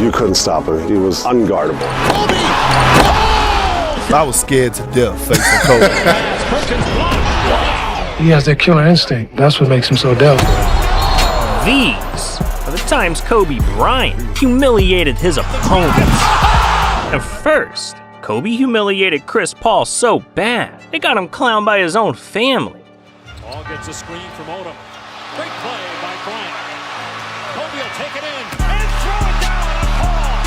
You couldn't stop him. He was unguardable. I was scared to death facing Kobe. He has that killer instinct. That's what makes him so deadly. These are the times Kobe Bryant humiliated his opponents. And first, Kobe humiliated Chris Paul so bad, they got him clowned by his own family. Paul gets a screen from Odom. Great play by Bryant. Kobe will take it in and throw it down on Paul.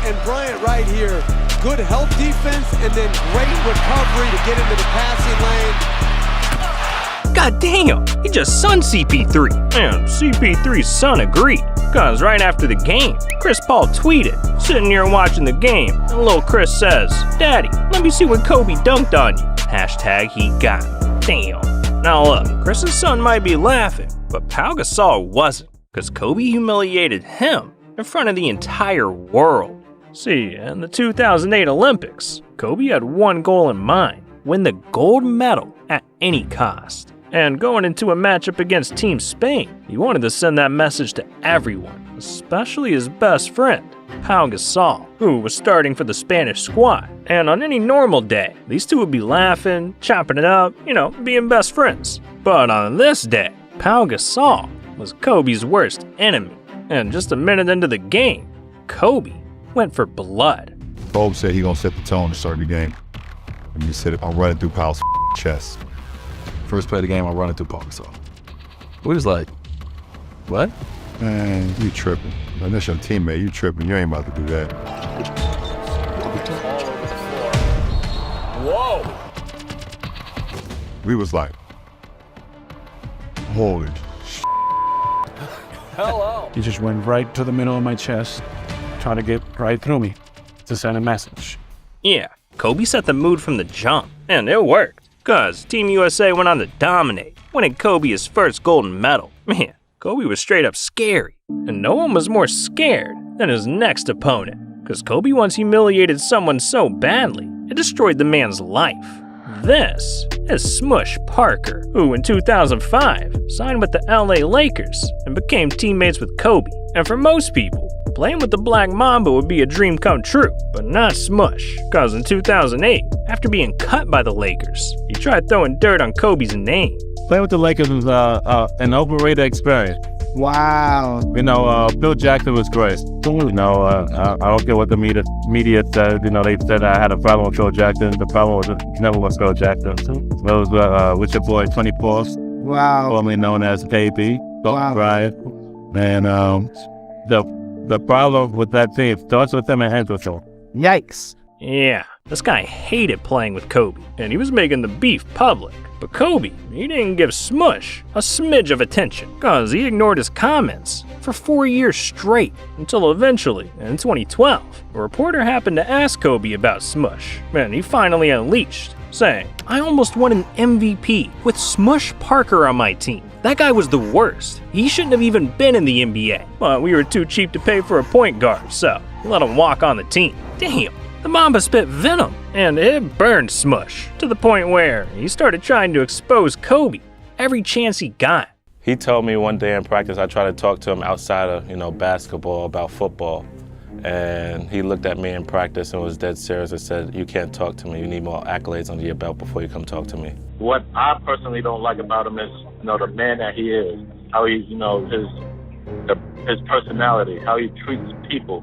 And Bryant right here, good help defense and then great recovery to get into the passing lane. God damn, he just sunned CP3. And CP3's son agreed. Cause right after the game, Chris Paul tweeted, sitting here watching the game, and little Chris says, "Daddy, let me see what Kobe dunked on you." Hashtag he got me. Damn. Now look, Chris's son might be laughing, but Pau Gasol wasn't, cause Kobe humiliated him in front of the entire world. See, in the 2008 Olympics, Kobe had one goal in mind, win the gold medal at any cost. And going into a matchup against Team Spain, he wanted to send that message to everyone, especially his best friend, Pau Gasol, who was starting for the Spanish squad. And on any normal day, these two would be laughing, chopping it up, being best friends. But on this day, Pau Gasol was Kobe's worst enemy. And just a minute into the game, Kobe went for blood. Kobe said he gonna set the tone to start the game. And he said, I'm running through Pau's chest. First play of the game, I'm running through Paul Gasol. We was like, what? Man, you tripping. Man, that's your teammate, you tripping. You ain't about to do that. Whoa! We was like, holy Hello! He just went right to the middle of my chest, trying to get right through me to send a message. Yeah, Kobe set the mood from the jump, and it worked. Cause Team USA went on to dominate, winning Kobe his first golden medal. Man, Kobe was straight up scary. And no one was more scared than his next opponent. Cause Kobe once humiliated someone so badly, it destroyed the man's life. This is Smush Parker, who in 2005 signed with the LA Lakers and became teammates with Kobe. And for most people, playing with the Black Mamba would be a dream come true, but not Smush, cause in 2008, after being cut by the Lakers, he tried throwing dirt on Kobe's name. Playing with the Lakers was an overrated experience. Wow. Bill Jackson was great. I don't care what the media said. They said I had a problem with Phil Jackson. The problem was he never was Phil Jackson. It was with your boy 24th, Wow. formerly known as KB. Wow. Bryant. And the problem with that team starts with him and ends with him. Yikes. Yeah, this guy hated playing with Kobe, and he was making the beef public. But Kobe, he didn't give Smush a smidge of attention, cause he ignored his comments for 4 years straight, until eventually, in 2012, a reporter happened to ask Kobe about Smush, and he finally unleashed, saying, "I almost won an MVP with Smush Parker on my team. That guy was the worst. He shouldn't have even been in the NBA, but we were too cheap to pay for a point guard, so let him walk on the team." Damn. The Mamba spit venom, and it burned Smush, to the point where he started trying to expose Kobe every chance he got. He told me one day in practice, I tried to talk to him outside of, basketball about football. And he looked at me in practice and was dead serious and said, "You can't talk to me. You need more accolades under your belt before you come talk to me." What I personally don't like about him is, the man that he is, how he, his personality, how he treats people.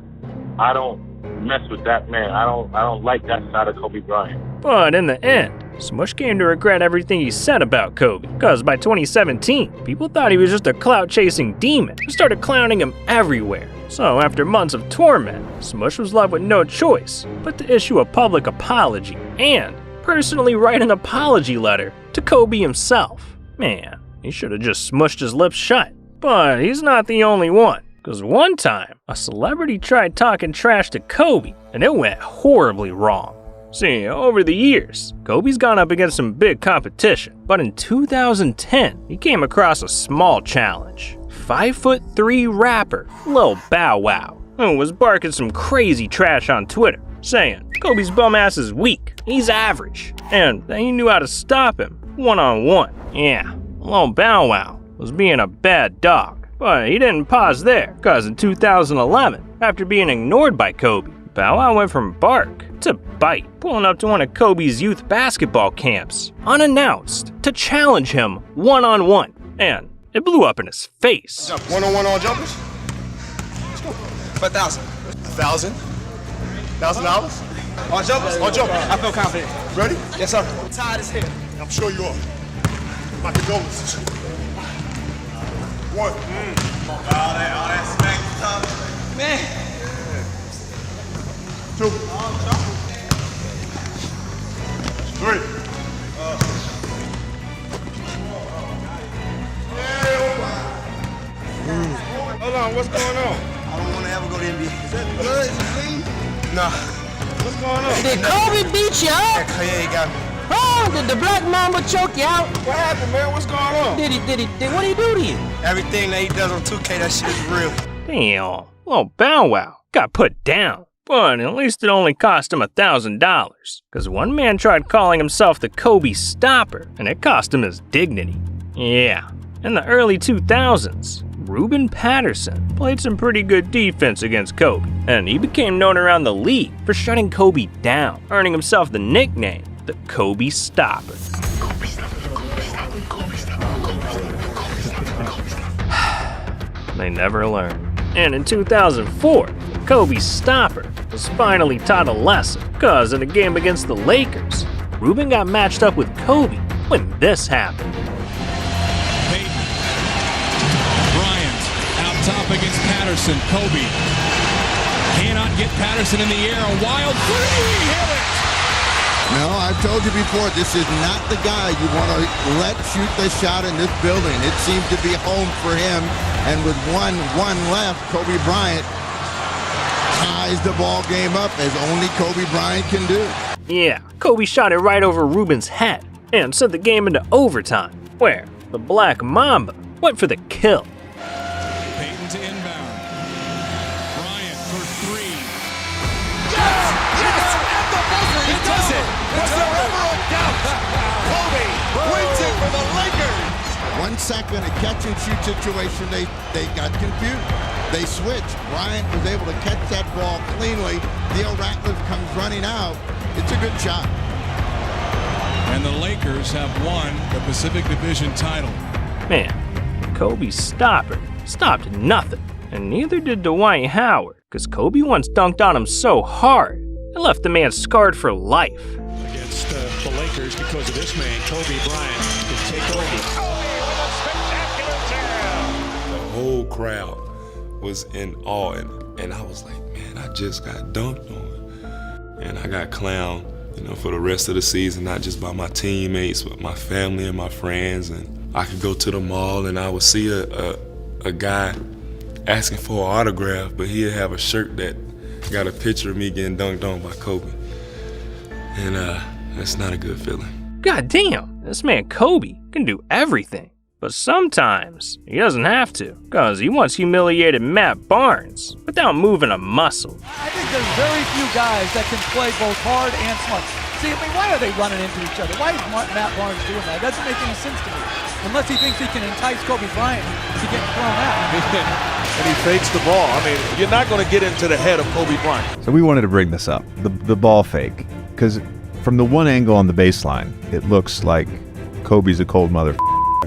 I don't mess with that man. I don't like that side of Kobe Bryant. But in the end, Smush came to regret everything he said about Kobe, cause by 2017, people thought he was just a clout-chasing demon who started clowning him everywhere. So after months of torment, Smush was left with no choice but to issue a public apology and personally write an apology letter to Kobe himself. Man, he should have just smushed his lips shut. But he's not the only one. Cause one time, a celebrity tried talking trash to Kobe, and it went horribly wrong. See, over the years, Kobe's gone up against some big competition, but in 2010, he came across a small challenge. 5'3" rapper, Lil Bow Wow, who was barking some crazy trash on Twitter, saying Kobe's bum ass is weak, he's average, and that he knew how to stop him one-on-one. Yeah, Lil Bow Wow was being a bad dog. But he didn't pause there, cause in 2011, After being ignored by Kobe, Bow Wow went from bark to bite, pulling up to one of Kobe's youth basketball camps, unannounced, to challenge him one-on-one. And it blew up in his face. One-on-one all jumpers? Let's go. For 1,000. 1,000? $1,000? All jumpers? All jumpers. I feel confident. Ready? Yes, sir. I'm tired as hell. I'm sure you are. My condolences. One. All that smack talk. Man. Two. Three. Hold on, what's going on? I don't want to ever go to NBA. Is that blood? Is it clean? Nah. What's going on? Did Kobe beat you up? Yeah, he got me. Oh, did the black mamba choke you out? What happened, man? What's going on? What did he do to you? Everything that he does on 2K, that shit is real. Damn, well, Bow Wow got put down. But at least it only cost him $1,000. Because one man tried calling himself the Kobe Stopper, and it cost him his dignity. Yeah, in the early 2000s, Ruben Patterson played some pretty good defense against Kobe, and he became known around the league for shutting Kobe down, earning himself the nickname, the Kobe Stopper. They never learned. And in 2004, Kobe Stopper was finally taught a lesson, because in a game against the Lakers, Ruben got matched up with Kobe when this happened. Bryant out top against Patterson. Kobe cannot get Patterson in the air. A wild three. Hit it. No, I've told you before, this is not the guy you want to let shoot the shot in this building. It seemed to be home for him, and with one left, Kobe Bryant ties the ball game up as only Kobe Bryant can do. Yeah, Kobe shot it right over Ruben's head and sent the game into overtime, where the Black Mamba went for the kill. Payton to inbound. Bryant for three. Yes! At the buzzer, he does it! Was there ever a doubt? Kobe wins it for the Lakers! 1 second, a catch-and-shoot situation, they got confused. They switched. Bryant was able to catch that ball cleanly. Theo Ratliff comes running out. It's a good shot. And the Lakers have won the Pacific Division title. Man, Kobe's Stopper stopped nothing, and neither did Dwight Howard, because Kobe once dunked on him so hard, it left the man scarred for life. Against the Lakers because of this man, Kobe Bryant, can take over. The whole crowd was in awe, and I was like, man, I just got dunked on. And I got clowned, for the rest of the season, not just by my teammates, but my family and my friends. And I could go to the mall and I would see a guy asking for an autograph, but he'd have a shirt that got a picture of me getting dunked on by Kobe. And that's not a good feeling. God damn, this man Kobe can do everything. But sometimes he doesn't have to, because he once humiliated Matt Barnes without moving a muscle. I think there's very few guys that can play both hard and smart. See, why are they running into each other? Why is Matt Barnes doing that? It doesn't make any sense to me. Unless he thinks he can entice Kobe Bryant to get thrown out. And he fakes the ball. I mean, you're not going to get into the head of Kobe Bryant. So we wanted to bring this up, the ball fake, because from the one angle on the baseline, it looks like Kobe's a cold mother.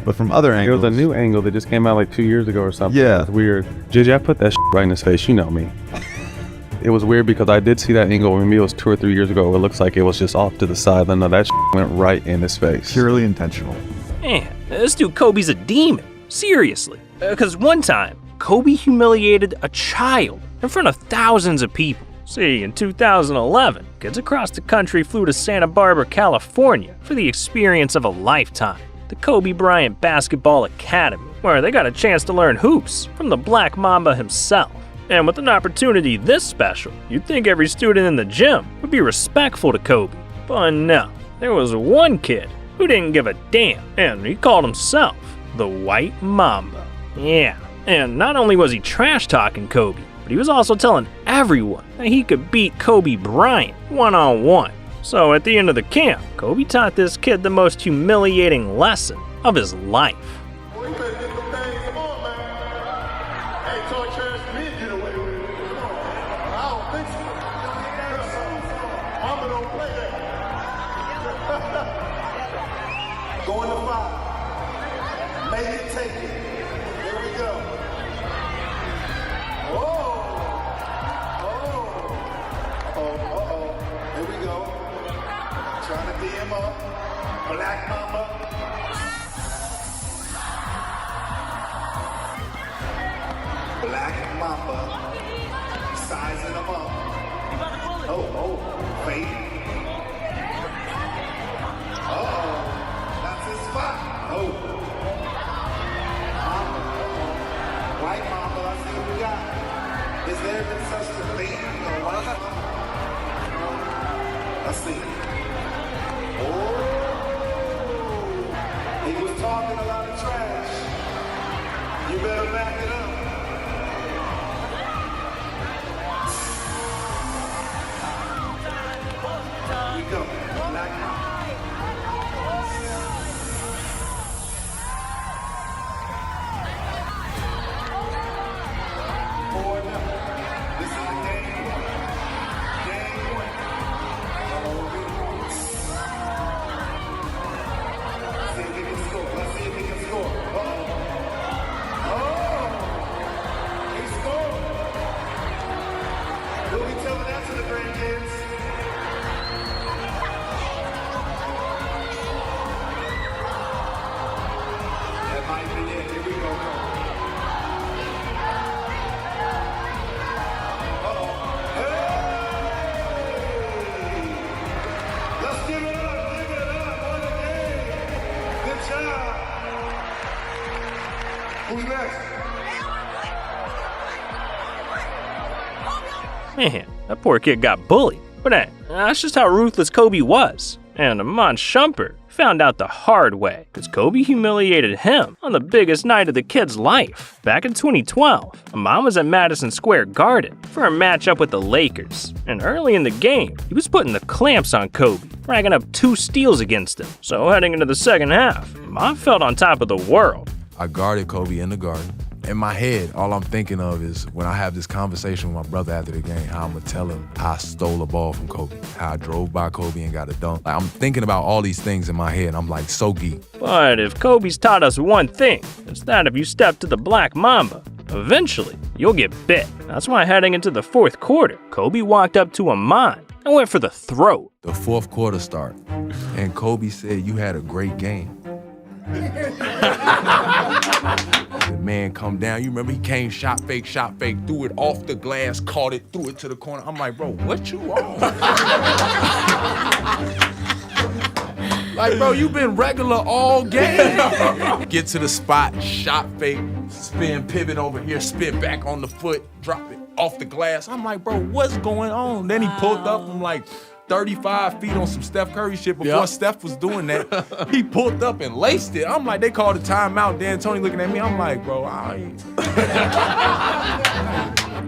But from other angles, it was a new angle that just came out like 2 years ago or something. Yeah, it's weird. JJ, I put that right in his face. You know me. It was weird because I did see that angle. Maybe it was 2 or 3 years ago. It looks like it was just off to the side. Then no, that went right in his face. Purely intentional. Man, this dude Kobe's a demon. Seriously. Because one time, Kobe humiliated a child in front of thousands of people. See, in 2011, kids across the country flew to Santa Barbara, California for the experience of a lifetime. The Kobe Bryant Basketball Academy, where they got a chance to learn hoops from the Black Mamba himself. And with an opportunity this special, you'd think every student in the gym would be respectful to Kobe. But no, there was one kid who didn't give a damn, and he called himself the White Mamba. Yeah, and not only was he trash-talking Kobe, but he was also telling everyone that he could beat Kobe Bryant one-on-one. So at the end of the camp, Kobe taught this kid the most humiliating lesson of his life. Boy, you better get them things on, man. Hey, talk trash to me and get away with it. Come on. Black Mamba. Black Mamba. Sizing them up. Oh, fake. Uh-oh. That's his spot. Oh. Mamba. White Mamba, let's see what we got. Is there been such a thing? White Mamba? Let's see. Oh. He was talking a lot of trash. You better back it up. Here we go. Black Mamba. This is the game. Game one. See if he can score. Let's see if he can score. Oh, he scored. We'll be telling that to the grandkids. That might be it. Here we go. Let's give it up for the game. Good job. Who's next? Man, that poor kid got bullied. But that's just how ruthless Kobe was. And Amon Shumpert found out the hard way, because Kobe humiliated him on the biggest night of the kid's life. Back in 2012, Amon was at Madison Square Garden for a matchup with the Lakers. And early in the game, he was putting the clamps on Kobe, racking up 2 steals against him. So heading into the second half, Amon felt on top of the world. I guarded Kobe in the garden. In my head, all I'm thinking of is when I have this conversation with my brother after the game, how I'm gonna tell him how I stole a ball from Kobe, how I drove by Kobe and got a dunk. Like, I'm thinking about all these things in my head, and I'm like so geeked. But if Kobe's taught us one thing, it's that if you step to the Black Mamba, eventually you'll get bit. That's why heading into the fourth quarter, Kobe walked up to Amon and went for the throat. The fourth quarter start, and Kobe said, "You had a great game." The man come down, you remember he came shot fake, threw it off the glass, caught it, threw it to the corner. I'm like, bro, what you on? Like, bro, you been regular all game. Get to the spot, shot fake, spin, pivot over here, spin back on the foot, drop it off the glass. I'm like, bro, what's going on? Then he pulled up from like 35 feet on some Steph Curry shit before Steph was doing that. He pulled up and laced it. I'm like, they called a timeout. Dan Tony looking at me. I'm like, bro, I ain't.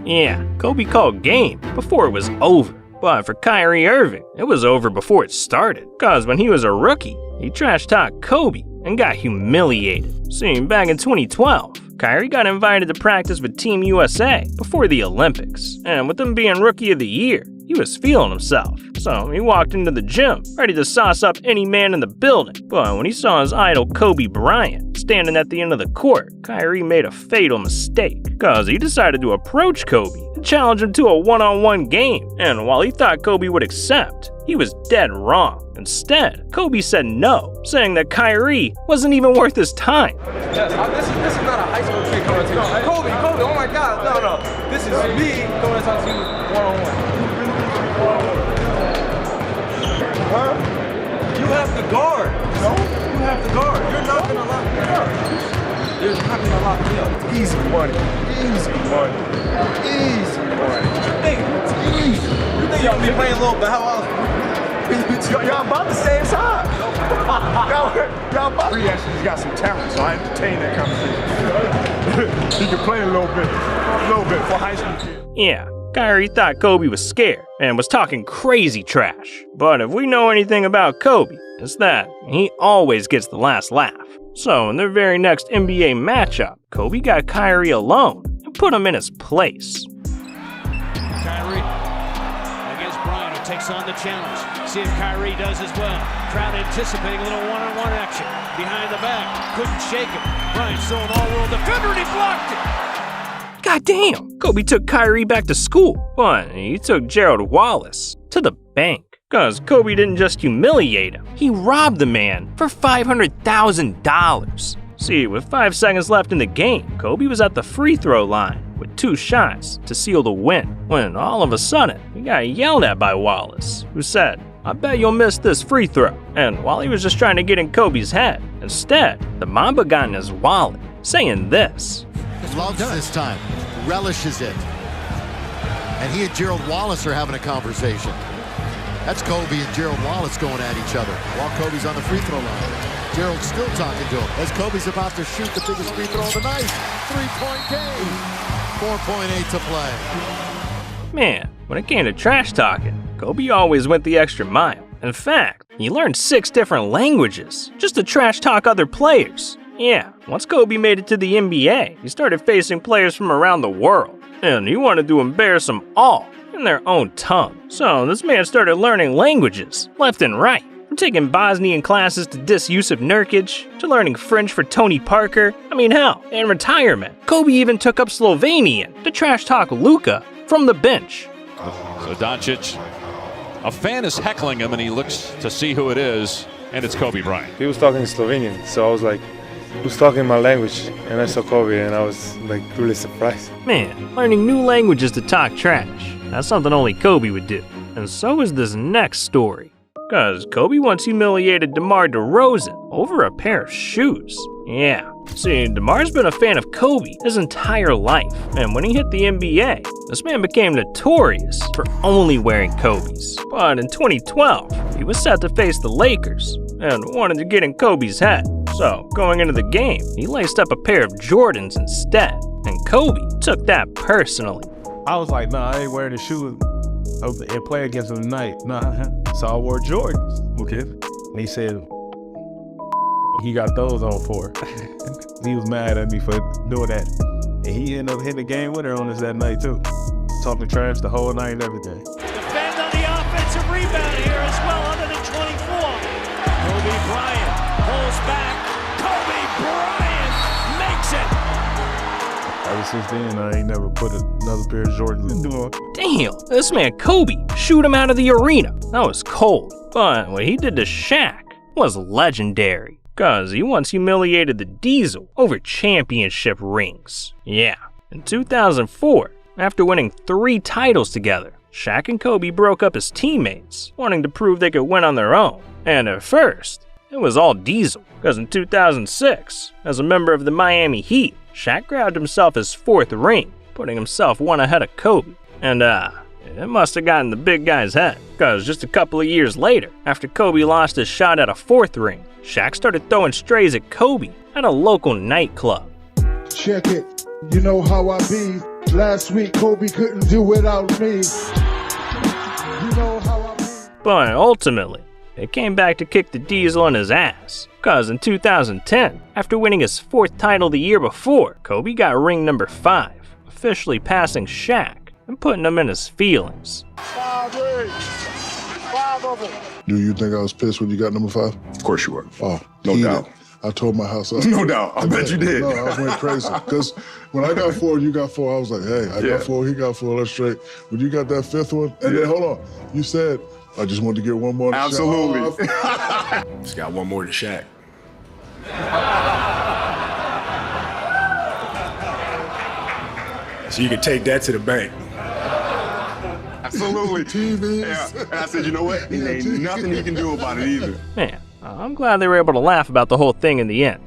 Yeah, Kobe called game before it was over. But for Kyrie Irving, it was over before it started. Cause when he was a rookie, he trash-talked Kobe and got humiliated. See, back in 2012, Kyrie got invited to practice with Team USA before the Olympics. And with him being Rookie of the Year, he was feeling himself. So he walked into the gym, ready to sauce up any man in the building. But when he saw his idol Kobe Bryant standing at the end of the court, Kyrie made a fatal mistake. Cause he decided to approach Kobe and challenge him to a one-on-one game. And while he thought Kobe would accept, he was dead wrong. Instead, Kobe said no, saying that Kyrie wasn't even worth his time. Yes, this is not a high school kid coming to you. Kobe, oh my God, no. This is me coming to talk to you one-on-one. Huh? You have the guard. No? You have the guard. You're not gonna lock me up. You're not gonna lock me up. Easy money. Easy money. Easy money. It's easy. You think y'all be playing a little bit? How else? Y'all about the same time. y'all about. Bree actually got some talent, so I entertain that conversation. He can play a little bit for high school kids. Yeah, Kyrie thought Kobe was scared and was talking crazy trash. But if we know anything about Kobe, it's that he always gets the last laugh. So in their very next NBA matchup, Kobe got Kyrie alone and put him in his place. Kyrie against Bryant, who takes on the challenge. See if Kyrie does as well. Crowd anticipating a little one-on-one action. Behind the back, couldn't shake him. Bryant still an all-world defender, and he blocked it. Goddamn, Kobe took Kyrie back to school, but he took Gerald Wallace to the bank. Cause Kobe didn't just humiliate him, he robbed the man for $500,000. See, with 5 seconds left in the game, Kobe was at the free throw line with 2 shots to seal the win, when all of a sudden, he got yelled at by Wallace, who said, "I bet you'll miss this free throw." And while he was just trying to get in Kobe's head, instead, the Mamba got in his wallet, saying this. Loves this time, relishes it. And he and Gerald Wallace are having a conversation. That's Kobe and Gerald Wallace going at each other while Kobe's on the free throw line. Gerald's still talking to him as Kobe's about to shoot the biggest free throw of the night. 3-point game. 4.8 to play. Man, when it came to trash talking, Kobe always went the extra mile. In fact, he learned 6 different languages just to trash talk other players. Yeah, once Kobe made it to the NBA, he started facing players from around the world, and he wanted to embarrass them all in their own tongue. So this man started learning languages left and right, from taking Bosnian classes to disuse of Nurkic, to learning French for Tony Parker. I mean, hell, in retirement, Kobe even took up Slovenian to trash talk Luka from the bench. So Doncic, a fan is heckling him and he looks to see who it is, and it's Kobe Bryant. He was talking Slovenian, so I was like, who's talking my language? And I saw Kobe and I was like really surprised. Man, learning new languages to talk trash, that's something only Kobe would do. And so is this next story. Cause Kobe once humiliated DeMar DeRozan over a pair of shoes. Yeah, see, DeMar's been a fan of Kobe his entire life, and when he hit the NBA, this man became notorious for only wearing Kobe's. But in 2012, he was set to face the Lakers, and wanted to get in Kobe's head. So, going into the game, he laced up a pair of Jordans instead, and Kobe took that personally. I was like, nah, I ain't wearing the shoes and play against him tonight. Nah, so I wore Jordans. Okay. And he said, he got those on for. He was mad at me for doing that. And he ended up hitting the game winner on us that night too. Talking trash the whole night and everything. Defend on the offensive rebound here as well, under the 24. Kobe Bryant pulls back. Kobe Bryant makes it. Ever since then, I ain't never put another pair of Jordans in on. Damn, this man Kobe shoot him out of the arena. That was cold. But what he did to Shaq was legendary. Cause he once humiliated the Diesel over championship rings. Yeah, in 2004, after winning 3 titles together, Shaq and Kobe broke up as teammates, wanting to prove they could win on their own. And at first, it was all Diesel. Cause in 2006, as a member of the Miami Heat, Shaq grabbed himself his 4th ring, putting himself one ahead of Kobe. And it must have gotten the big guy's head, cause just a couple of years later, after Kobe lost his shot at a 4th ring, Shaq started throwing strays at Kobe at a local nightclub. Check it, you know how I be. Last week Kobe couldn't do without me. You know how I be. But ultimately, it came back to kick the Diesel in his ass. Cause in 2010, after winning his 4th title the year before, Kobe got ring number 5, officially passing Shaq and putting him in his feelings. 5 rings, 5 of them. Do you think I was pissed when you got number 5? Of course you were. Oh, No doubt. I told my house up. No doubt. I bet you did. No, I went crazy. Because when I got 4 and you got 4, I was like, hey, I got 4, he got 4, let's straight. When you got that 5th one, and then hold on, you said, I just wanted to get one more. Absolutely. Just got one more to Shaq. So you can take that to the bank. Absolutely. TVs. Yeah. And I said, you know what? There ain't nothing you can do about it either. Man, I'm glad they were able to laugh about the whole thing in the end.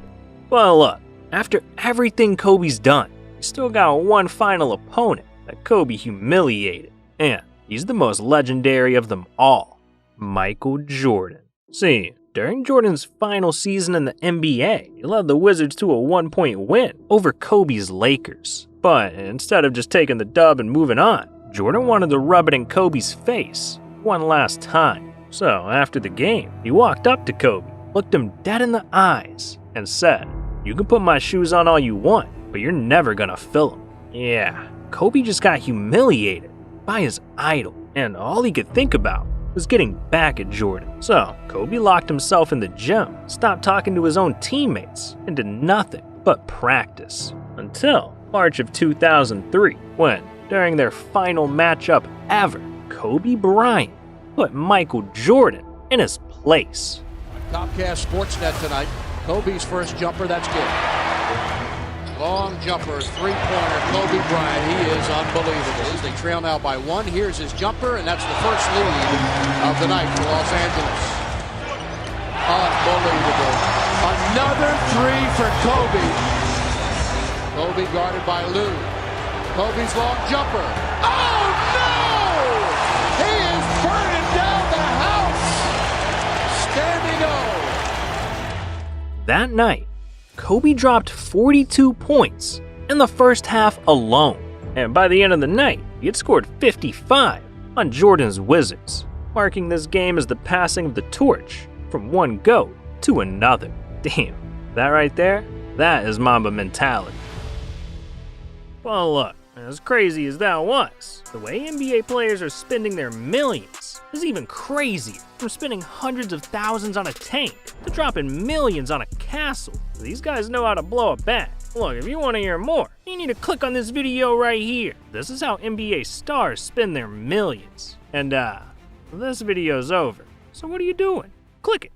Well, look, after everything Kobe's done, he's still got one final opponent that Kobe humiliated. And he's the most legendary of them all, Michael Jordan. See, during Jordan's final season in the NBA, he led the Wizards to a 1-point win over Kobe's Lakers. But instead of just taking the dub and moving on, Jordan wanted to rub it in Kobe's face one last time. So after the game, he walked up to Kobe, looked him dead in the eyes, and said, "You can put my shoes on all you want, but you're never gonna fill them." Yeah, Kobe just got humiliated by his idol, and all he could think about was getting back at Jordan. So Kobe locked himself in the gym, stopped talking to his own teammates, and did nothing but practice. Until March of 2003, when, during their final matchup ever, Kobe Bryant put Michael Jordan in his place. Comcast Sportsnet tonight. Kobe's first jumper, that's good. Long jumper, three-pointer, Kobe Bryant. He is unbelievable. They trail now by 1. Here's his jumper, and that's the first lead of the night for Los Angeles. Unbelievable. Another 3 for Kobe. Kobe guarded by Lou. Kobe's long jumper. Oh, no! He is burning down the house. Standing O. That night, Kobe dropped 42 points in the first half alone. And by the end of the night, he had scored 55 on Jordan's Wizards, marking this game as the passing of the torch from one GOAT to another. Damn, that right there, that is Mamba mentality. Well, look, as crazy as that was, the way NBA players are spending their millions is even crazier. From spending hundreds of thousands on a tank to dropping millions on a castle. These guys know how to blow a bag. Look, if you want to hear more, you need to click on this video right here. This is how NBA stars spend their millions. And this video's over. So what are you doing? Click it.